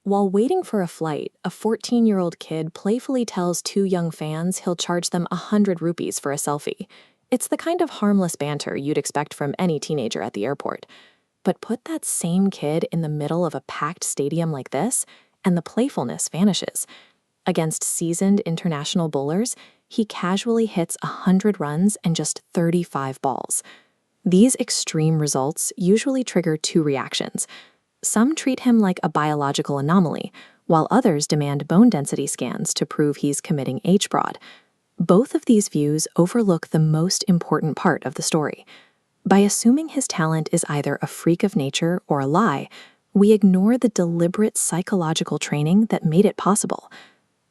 While waiting for a flight, a 14-year-old kid playfully tells two young fans he'll charge them 100 rupees for a selfie. It's the kind of harmless banter you'd expect from any teenager at the airport. But put that same kid in the middle of a packed stadium like this, and the playfulness vanishes. Against seasoned international bowlers, he casually hits 100 runs and just 35 balls. These extreme results usually trigger two reactions. Some treat him like a biological anomaly, while others demand bone density scans to prove he's committing H-broad. Both of these views overlook the most important part of the story. By assuming his talent is either a freak of nature or a lie, we ignore the deliberate psychological training that made it possible.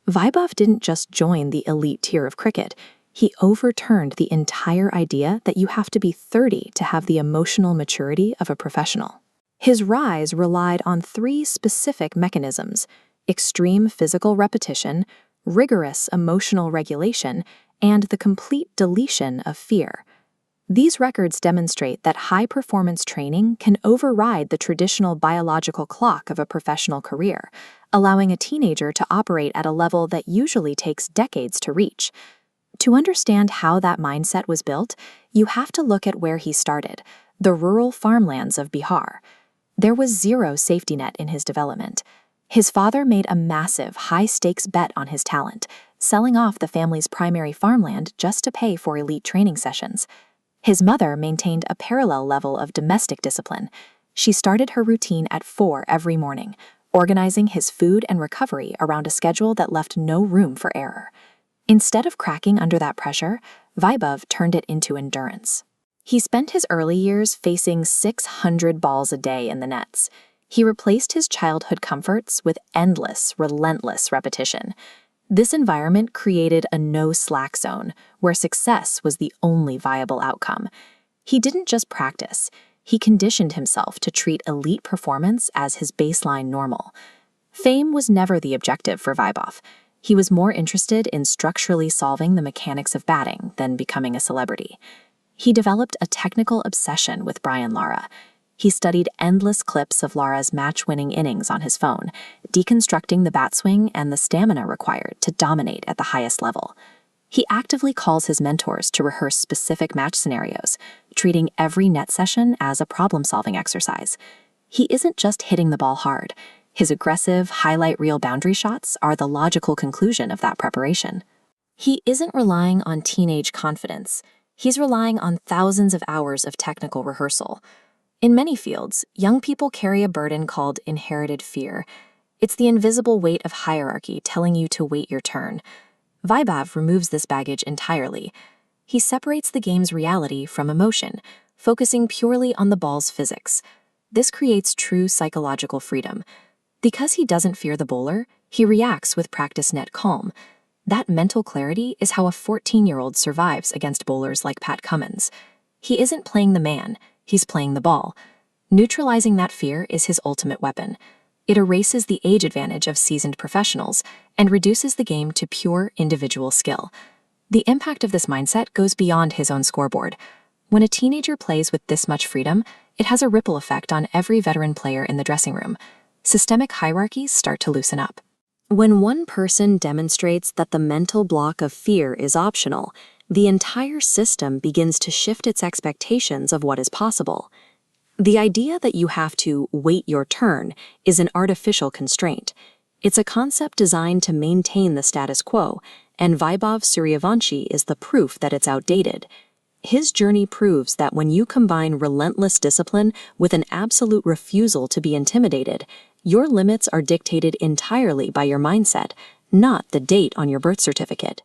Vaibhav didn't just join the elite tier of cricket, he overturned the entire idea that you have to be 30 to have the emotional maturity of a professional. His rise relied on three specific mechanisms: extreme physical repetition, rigorous emotional regulation, and the complete deletion of fear. These records demonstrate that high-performance training can override the traditional biological clock of a professional career, allowing a teenager to operate at a level that usually takes decades to reach. To understand how that mindset was built, you have to look at where he started, the rural farmlands of Bihar. There was zero safety net in his development. His father made a massive, high-stakes bet on his talent, selling off the family's primary farmland just to pay for elite training sessions. His mother maintained a parallel level of domestic discipline. She started her routine at 4 every morning, organizing his food and recovery around a schedule that left no room for error. Instead of cracking under that pressure, Vaibhav turned it into endurance. He spent his early years facing 600 balls a day in the nets. He replaced his childhood comforts with endless, relentless repetition. This environment created a no-slack zone, where success was the only viable outcome. He didn't just practice, he conditioned himself to treat elite performance as his baseline normal. Fame was never the objective for Vaibhav. He was more interested in structurally solving the mechanics of batting than becoming a celebrity. He developed a technical obsession with Brian Lara. He studied endless clips of Lara's match-winning innings on his phone, deconstructing the bat swing and the stamina required to dominate at the highest level. He actively calls his mentors to rehearse specific match scenarios, treating every net session as a problem-solving exercise. He isn't just hitting the ball hard. His aggressive, highlight reel boundary shots are the logical conclusion of that preparation. He isn't relying on teenage confidence. He's relying on thousands of hours of technical rehearsal. In many fields, young people carry a burden called inherited fear. It's the invisible weight of hierarchy telling you to wait your turn. Vaibhav removes this baggage entirely. He separates the game's reality from emotion, focusing purely on the ball's physics. This creates true psychological freedom. Because he doesn't fear the bowler, he reacts with practice net calm. That mental clarity is how a 14-year-old survives against bowlers like Pat Cummins. He isn't playing the man, he's playing the ball. Neutralizing that fear is his ultimate weapon. It erases the age advantage of seasoned professionals and reduces the game to pure individual skill. The impact of this mindset goes beyond his own scoreboard. When a teenager plays with this much freedom, it has a ripple effect on every veteran player in the dressing room. Systemic hierarchies start to loosen up. When one person demonstrates that the mental block of fear is optional, the entire system begins to shift its expectations of what is possible. The idea that you have to wait your turn is an artificial constraint. It's a concept designed to maintain the status quo, and Vaibhav Suryavanshi is the proof that it's outdated. His journey proves that when you combine relentless discipline with an absolute refusal to be intimidated, your limits are dictated entirely by your mindset, not the date on your birth certificate.